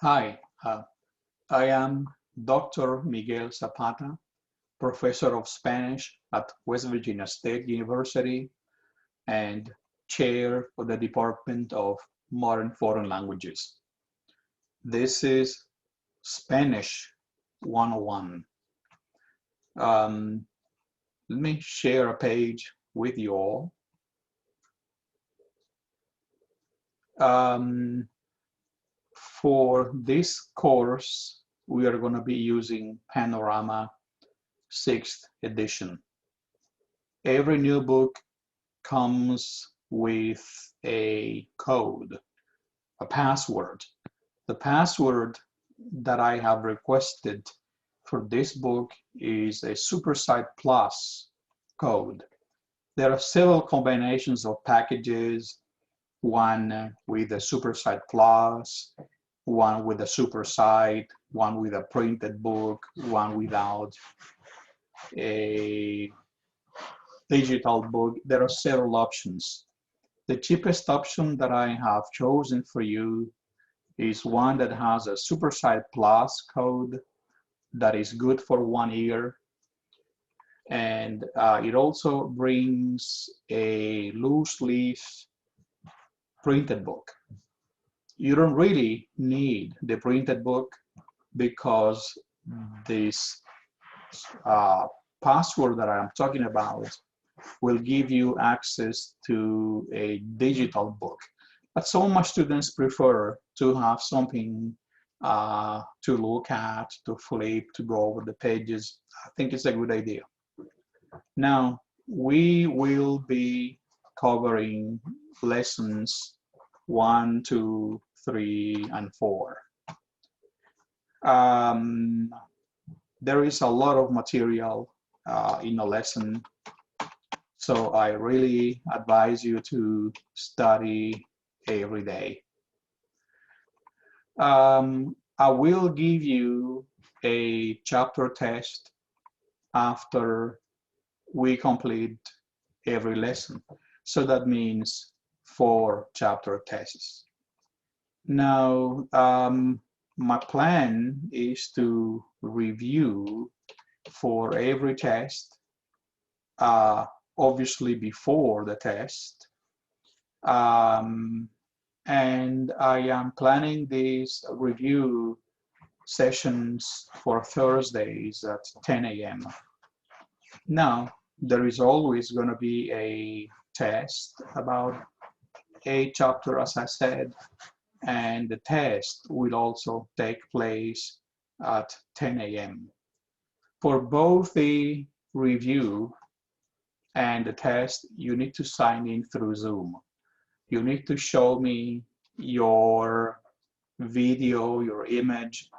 Hi, I am Dr. Miguel Zapata, professor of Spanish at West Virginia State University and chair of the Department of Modern Foreign Languages. This is Spanish 101. Um, Let me share a page with you all. Um, for this course, we are going to be using Panorama 6th edition. Every new book comes with a code, a password. The password that I have requested for this book is a Supersite Plus code. There are several combinations of packages, one with a Supersite Plus, one with a Supersite, one with a printed book, one without a digital book. There are several options. The cheapest option that I have chosen for you is one that has a Supersite Plus code that is good for 1 year. And it also brings a loose leaf printed book. You don't really need the printed book because this uh, password that I'm talking about will give you access to a digital book. But some of my students prefer to have something to look at, to flip, to go over the pages. I think it's a good idea. Now, we will be covering lessons 1, 2, 3, and 4. Um, there is a lot of material in a lesson, so I really advise you to study every day. I will give you a chapter test after we complete every lesson. So that means 4 chapter tests. Now, my plan is to review for every test, uh, obviously before the test. Um, and I am planning these review sessions for Thursdays at 10 a.m. Now, there is always going to be a test about a chapter, as I said, and the test will also take place at 10 a.m. For both the review and the test, you need to sign in through Zoom. You need to show me your video, your image,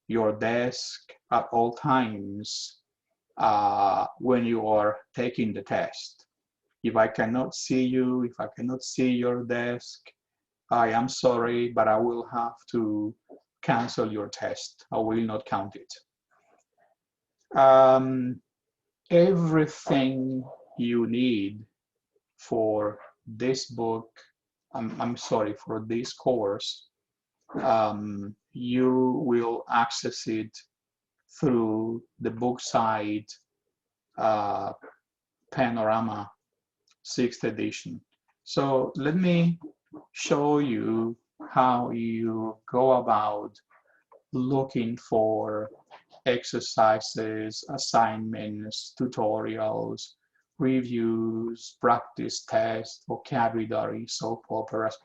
your desk at all times when you are taking the test. If I cannot see you, if I cannot see your desk, I am sorry, but I will have to cancel your test. I will not count it. Um, Everything you need for this book, I'm sorry, for this course, you will access it through the book site uh, Panorama 6th edition. So let me show you how you go about looking for exercises, assignments, tutorials, reviews, practice tests, vocabulary, soap operas,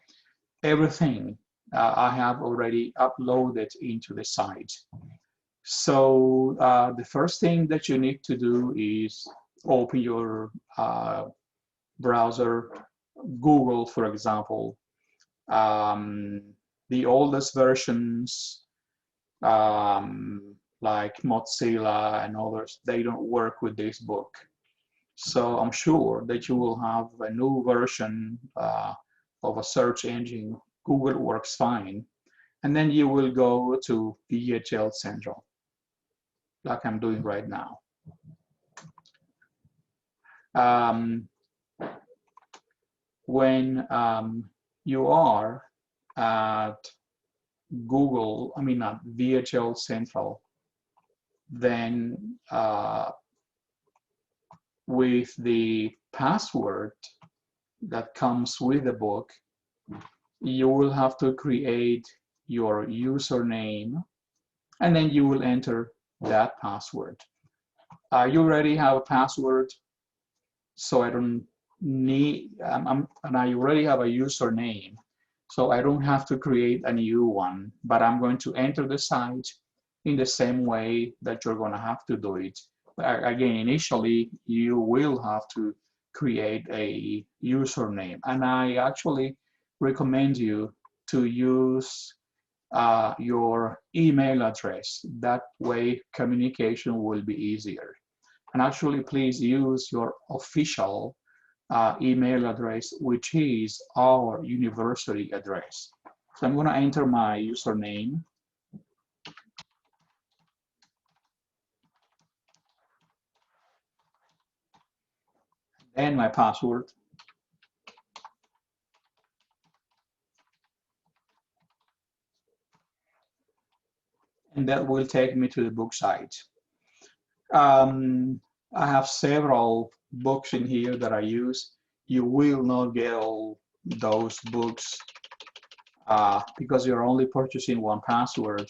everything I have already uploaded into the site. So the first thing that you need to do is open your browser, Google, for example. Um, the oldest versions, like Mozilla and others, they don't work with this book. So I'm sure that you will have a new version of a search engine. Google works fine. And then you will go to PHL Central, like I'm doing right now. Um, when you are at Google, I mean, VHL Central, then with the password that comes with the book, you will have to create your username, and then you will enter that password. You already have a password, so I don't need, and I already have a username, so I don't have to create a new one, but I'm going to enter the site in the same way that you're going to have to do it. Again, initially, you will have to create a username, and I actually recommend you to use your email address. That way, communication will be easier. And actually, please use your official email address, which is our university address. So I'm going to enter my username and my password. And that will take me to the book site. I have several books in here that I use. You will not get all those books because you're only purchasing one password.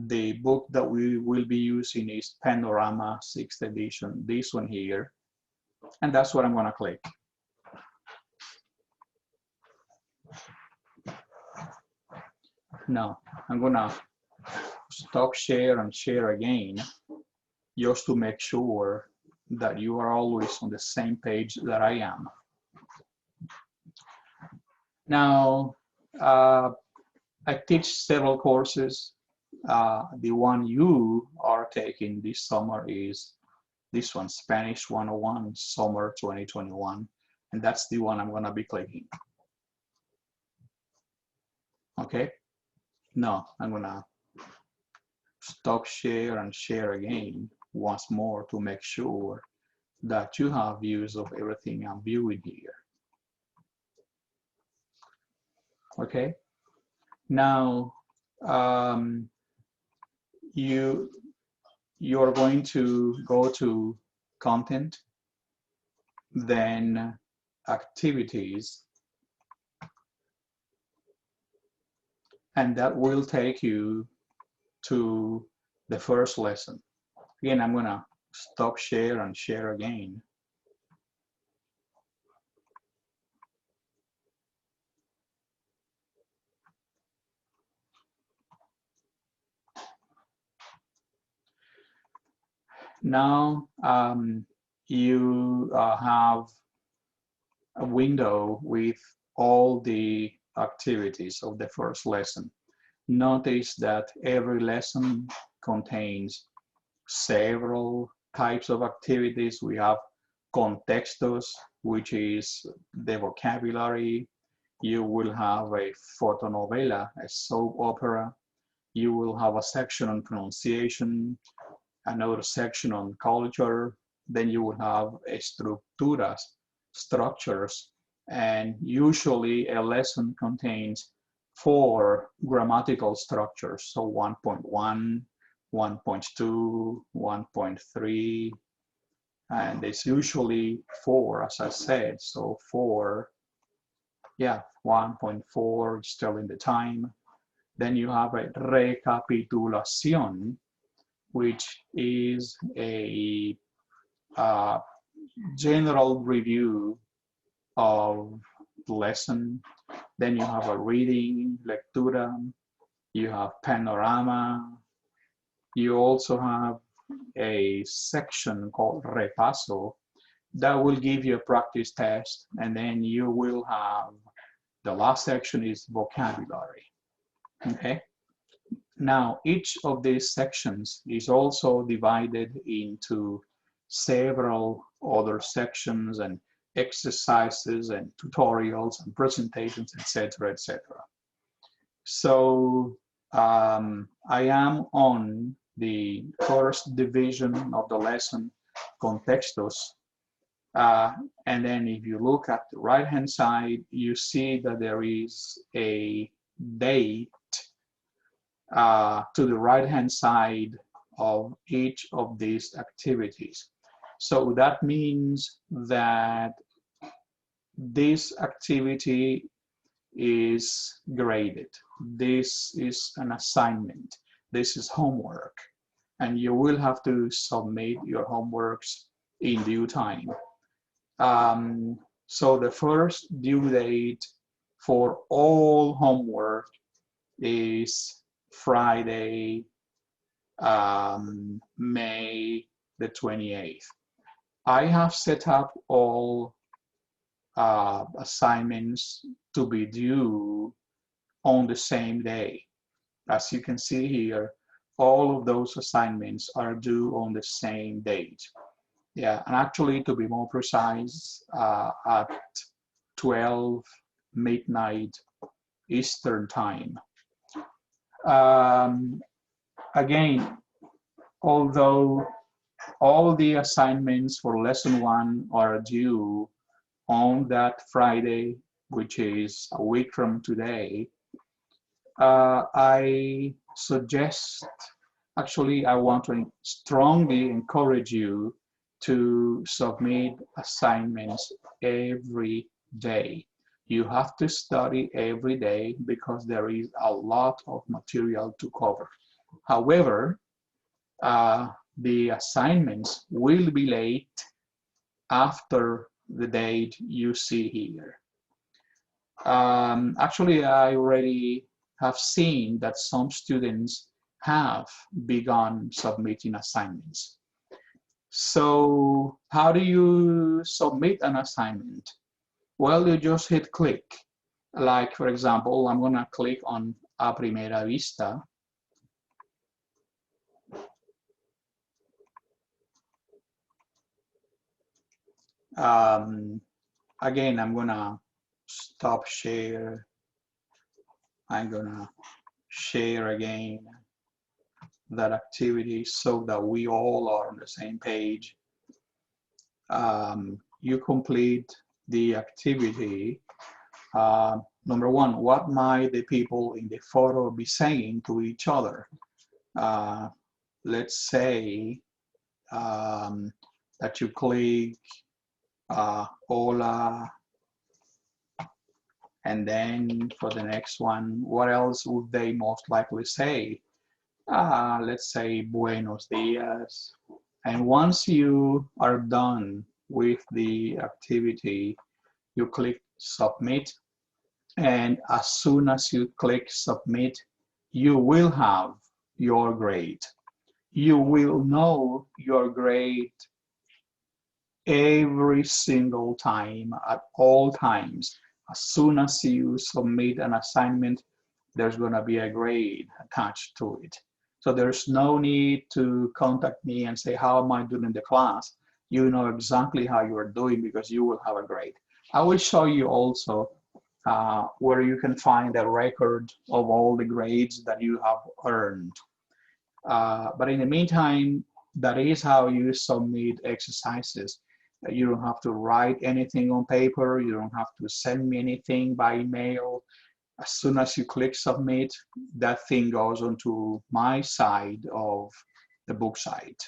The book that we will be using is Panorama 6th edition, this one here. And that's what I'm going to click. Now, I'm going to stop share and share again, just to make sure that you are always on the same page that I am. Now, I teach several courses. The one you are taking this summer is this one, Spanish 101, Summer 2021. And that's the one I'm going to be clicking. Okay? Now, I'm going to stop share and share again once more to make sure that you have views of everything I'm viewing here. Okay? Now, you're going to go to content, then activities, and that will take you to the first lesson. Again, I'm gonna stop share and share again. Now you have a window with all the activities of the first lesson. Notice that every lesson contains several types of activities. We have contextos, which is the vocabulary. You will have a fotonovela, a soap opera. You will have a section on pronunciation, another section on culture. Then you will have estructuras, structures, and usually a lesson contains 4 grammatical structures. So 1.1, 1.2, 1.3, and it's usually 4, as I said. So 4, yeah, 1.4 is telling the time. Then you have a recapitulación, which is a general review of the lesson. Then you have a reading, lectura. You have panorama. You also have a section called repaso that will give you a practice test, and then you will have the last section is vocabulary. Okay. Now, each of these sections is also divided into several other sections and exercises and tutorials and presentations, etc., etc. So I am on the first division of the lesson, contextos. And then if you look at the right-hand side, you see that there is a date to the right-hand side of each of these activities. So that means that this activity is graded. This is an assignment. This is homework. And you will have to submit your homeworks in due time. So the first due date for all homework is Friday, May the 28th. I have set up all assignments to be due on the same day. As you can see here, all of those assignments are due on the same date. Yeah, and actually, to be more precise, at 12 midnight Eastern time. Again, although all the assignments for lesson 1 are due on that Friday, which is a week from today, I suggest, actually, I want to strongly encourage you to submit assignments every day. You have to study every day because there is a lot of material to cover. However, the assignments will be late after the date you see here. Actually, I already have seen that some students have begun submitting assignments. So how do you submit an assignment? Well, you just hit click. Like, for example, I'm going to click on A Primera Vista. Again, I'm going to stop share. I'm going to share again that activity so that we all are on the same page. You complete the activity. Number 1, what might the people in the photo be saying to each other? Let's say that you click hola, and then for the next one, what else would they most likely say? Let's say buenos dias. And once you are done with the activity, you click submit. And as soon as you click submit, you will have your grade. You will know your grade every single time, at all times. As soon as you submit an assignment, there's going to be a grade attached to it. So there's no need to contact me and say, how am I doing in the class? You know exactly how you are doing because you will have a grade. I will show you also where you can find a record of all the grades that you have earned. But in the meantime, that is how you submit exercises. You don't have to write anything on paper. You don't have to send me anything by email. As soon as you click submit, that thing goes onto my side of the book site.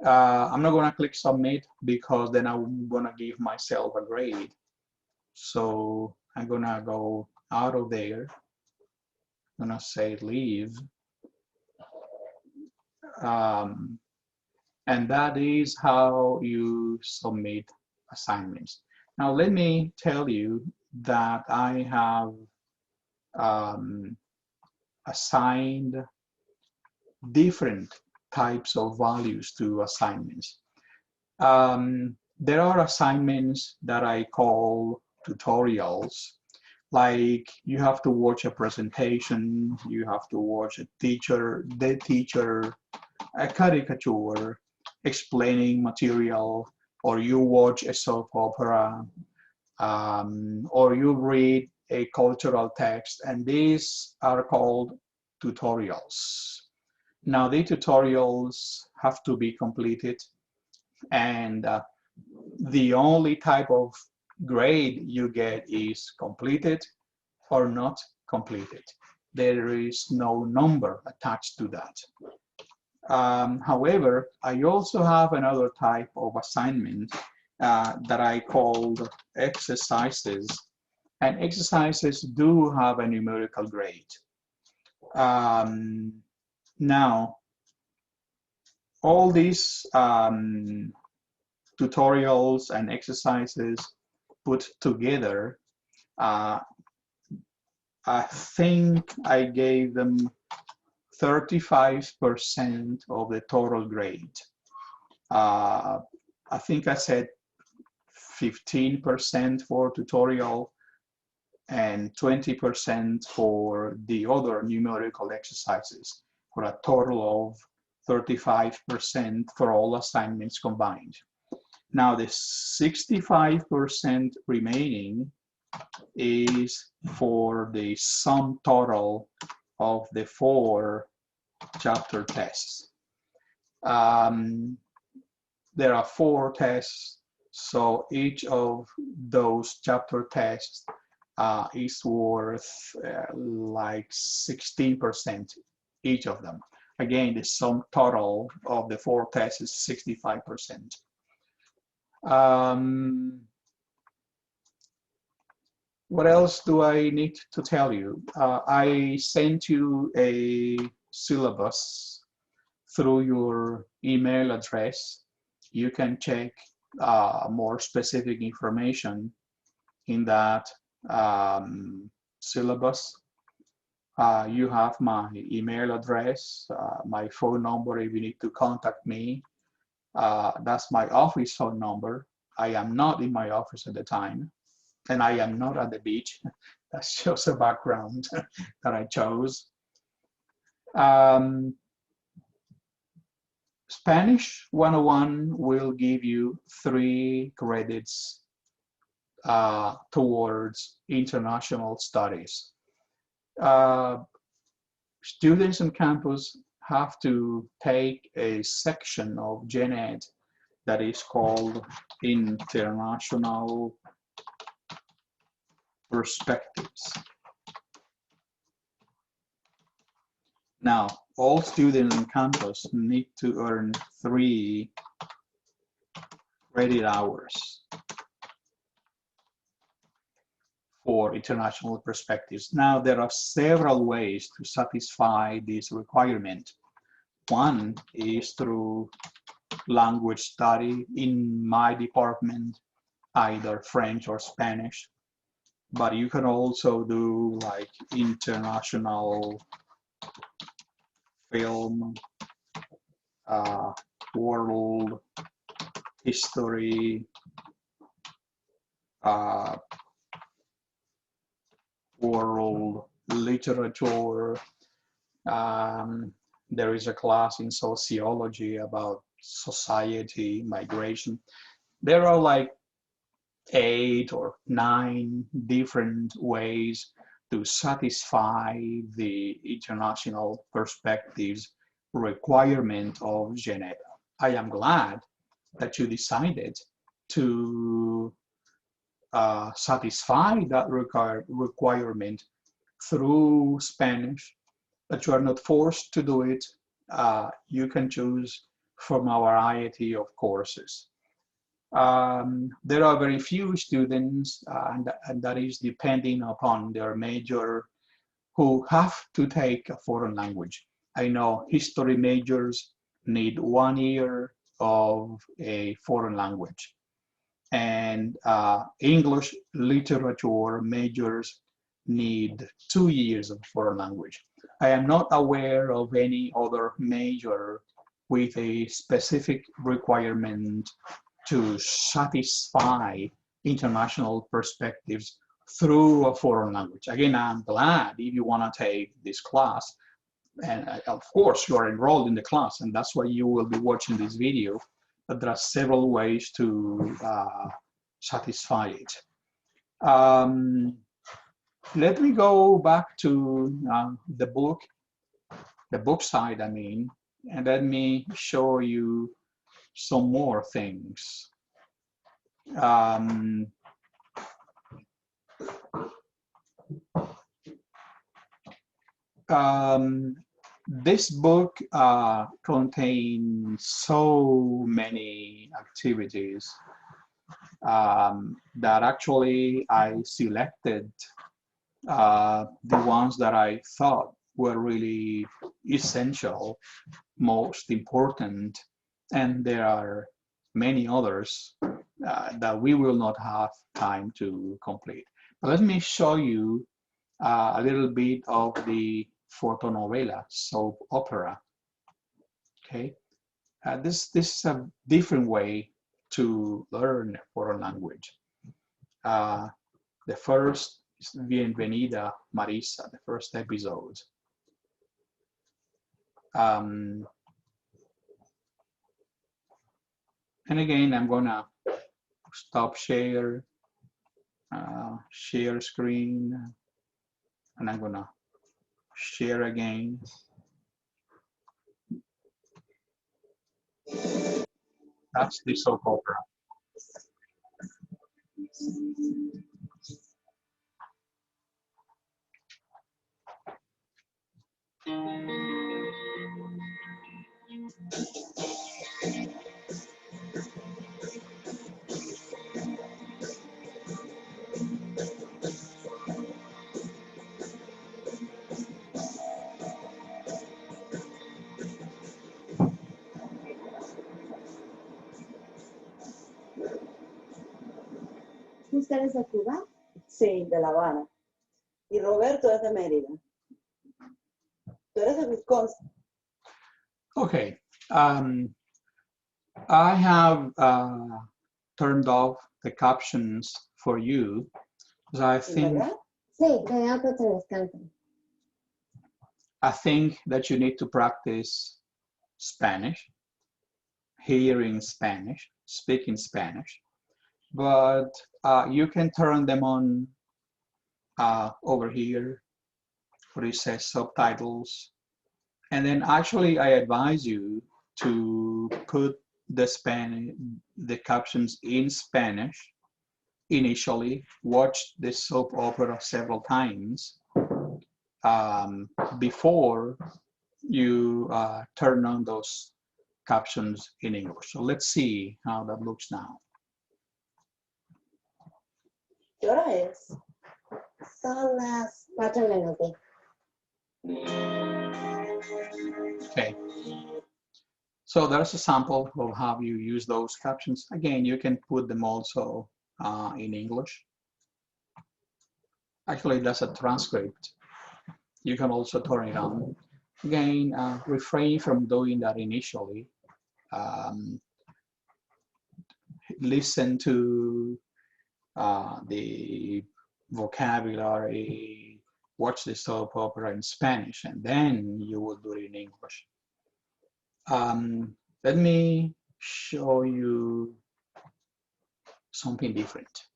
I'm not going to click submit because then I'm going to give myself a grade. So I'm going to go out of there. I'm going to say leave. And that is how you submit assignments. Now, let me tell you that I have assigned different types of values to assignments. There are assignments that I call tutorials, like you have to watch a presentation, you have to watch a teacher, a caricature explaining material, or you watch a soap opera, or you read a cultural text, and these are called tutorials. Now, the tutorials have to be completed, and the only type of grade you get is completed or not completed. there is no number attached to that. However, I also have another type of assignment that I called exercises, and exercises do have a numerical grade. Now, all these tutorials and exercises put together, I think I gave them 35% of the total grade. I think I said 15% for tutorial and 20% for the other numerical exercises, for a total of 35% for all assignments combined. Now the 65% remaining is for the sum total of the 4 chapter tests. There are 4 tests, so each of those chapter tests is worth like 16% each of them. Again, the sum total of the 4 tests is 65%. What else do I need to tell you? I sent you a syllabus through your email address. You can check more specific information in that syllabus. You have my email address, my phone number if you need to contact me. That's my office phone number. I am not in my office at the time, and I am not at the beach. That's just a background that I chose. Spanish 101 will give you 3 credits towards international studies. Students on campus have to take a section of Gen Ed that is called International Perspectives. Now, all students on campus need to earn 3 credit hours for international perspectives. Now, there are several ways to satisfy this requirement. One is through language study in my department, either French or Spanish, but you can also do like international film, world history, world literature. There is a class in sociology about society, migration. There are like 8 or 9 different ways to satisfy the international perspectives requirement of Geneva. I am glad that you decided to satisfy that requirement through Spanish, but you are not forced to do it. You can choose from a variety of courses. There are very few students, and that is depending upon their major, who have to take a foreign language. I know history majors need 1 year of a foreign language, and English literature majors need 2 years of foreign language. I am not aware of any other major with a specific requirement to satisfy international perspectives through a foreign language. Again, I'm glad if you want to take this class, and of course you are enrolled in the class, and that's why you will be watching this video, but there are several ways to satisfy it. Let me go back to the book side, I mean, and let me show you some more things. This book contains so many activities that actually I selected the ones that I thought were really essential, most important, and there are many others that we will not have time to complete. But let me show you a little bit of the fotonovela, soap opera. Okay, this is a different way to learn foreign language. Uh, the first is Bienvenida Marisa, the first episode. And again, I'm gonna stop share, share screen, and I'm gonna share again. That's the soap opera. ¿Usted es de Cuba? Sí, de La Habana. Y Roberto es de Mérida. Tú eres de Wisconsin. Okay, I have turned off the captions for you because I think Sí, de auto te descansan. I think that you need to practice Spanish, hearing Spanish, speaking Spanish, but you can turn them on over here where it says subtitles. And then actually I advise you to put the captions in Spanish initially, watch the soap opera several times before you turn on those captions in English. So let's see how that looks now. ¿Qué hora es? Son las 4:20. Okay. So there's a sample of how you use those captions. Again, you can put them also in English. Actually, that's a transcript. You can also turn it on. Again, refrain from doing that initially. Listen to the vocabulary, watch the soap opera in Spanish, and then you will do it in English. Let me show you something different.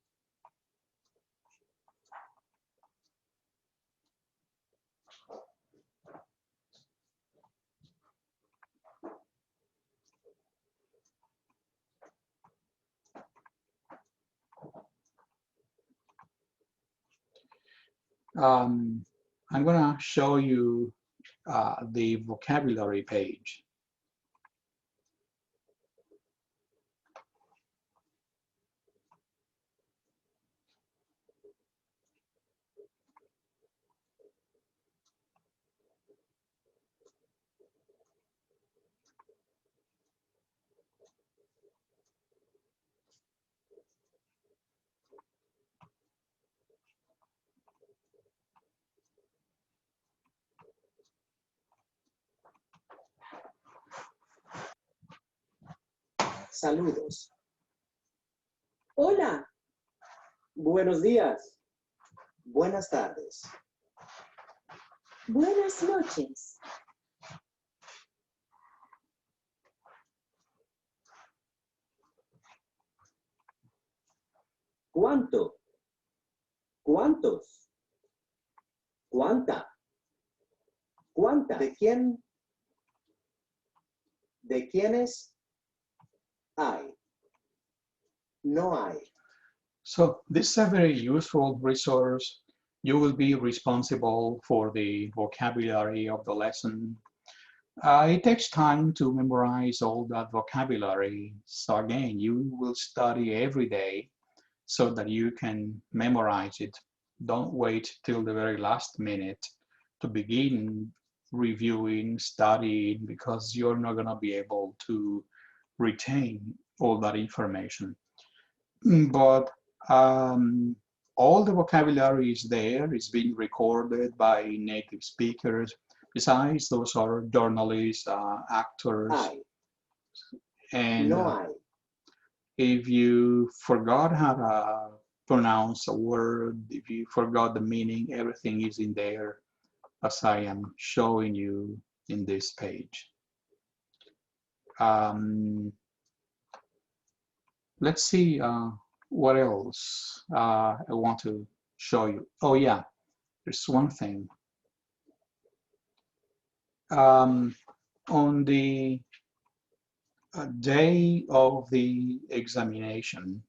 I'm going to show you the vocabulary page. Saludos. Hola. Buenos días. Buenas tardes. Buenas noches. ¿Cuánto? ¿Cuántos? ¿Cuánta? ¿Cuánta? ¿De quién? ¿De quiénes? Hay. No hay. So this is a very useful resource. You will be responsible for the vocabulary of the lesson. It takes time to memorize all that vocabulary. So again, you will study every day so that you can memorize it. Don't wait till the very last minute to begin reviewing, studying, because you're not going to be able to retain all that information. But all the vocabulary is there, it's being recorded by native speakers. Besides, those are journalists, actors, Hay. and No hay. if you forgot how to pronounce a word, if you forgot the meaning, everything is in there as I am showing you in this page. Let's see what else I want to show you. Oh yeah, there's one thing. On the day of the examination,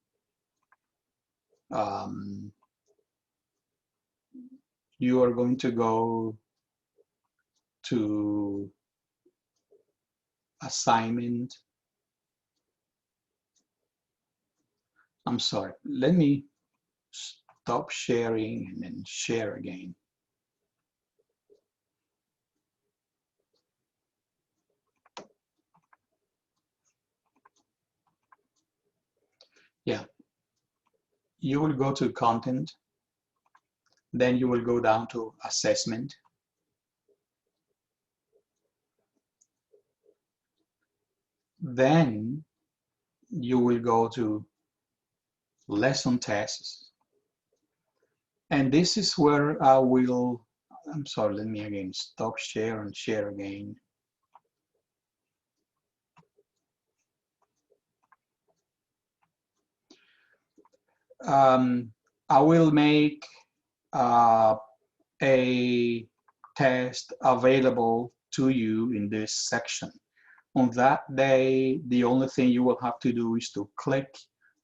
you are going to go to assignment. I'm sorry, let me stop sharing and then share again. Yeah, you will go to content, then you will go down to assessment. Then you will go to lesson tests. And this is where I will, I'm sorry, let me again stop share and share again. I will make a test available to you in this section. On that day, the only thing you will have to do is to click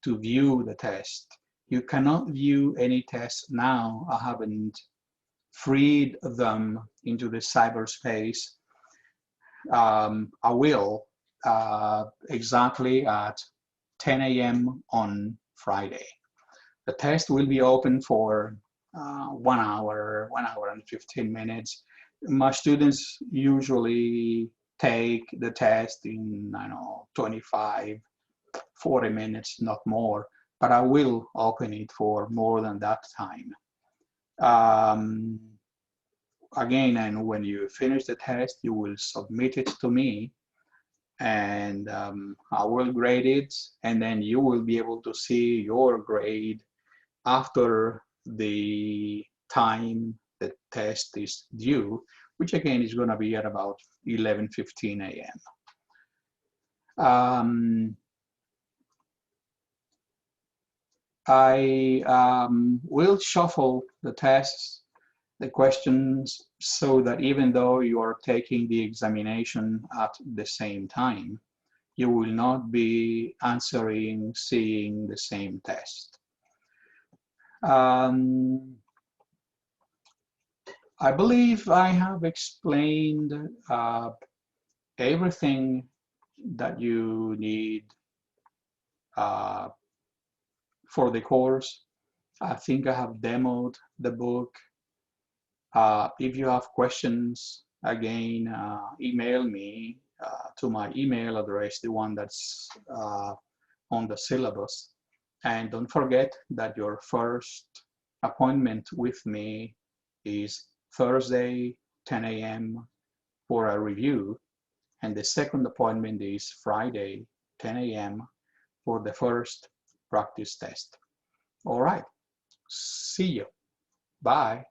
to view the test. You cannot view any tests now. I haven't freed them into the cyberspace. I will exactly at 10 a.m. on Friday. The test will be open for 1 hour and 15 minutes. My students usually take the test in, I don't know, 25, 40 minutes, not more, but I will open it for more than that time. Again, and when you finish the test, you will submit it to me, and I will grade it, and then you will be able to see your grade after the time the test is due, which again is going to be at about 11:15 a.m. I will shuffle the tests, the questions, so that even though you are taking the examination at the same time, you will not be seeing the same test. I believe I have explained everything that you need for the course. I think I have demoed the book. If you have questions, again, email me to my email address, the one that's on the syllabus. And don't forget that your first appointment with me is Thursday, 10 a.m. for a review. And the second appointment is Friday, 10 a.m. for the first practice test. All right, see you. Bye.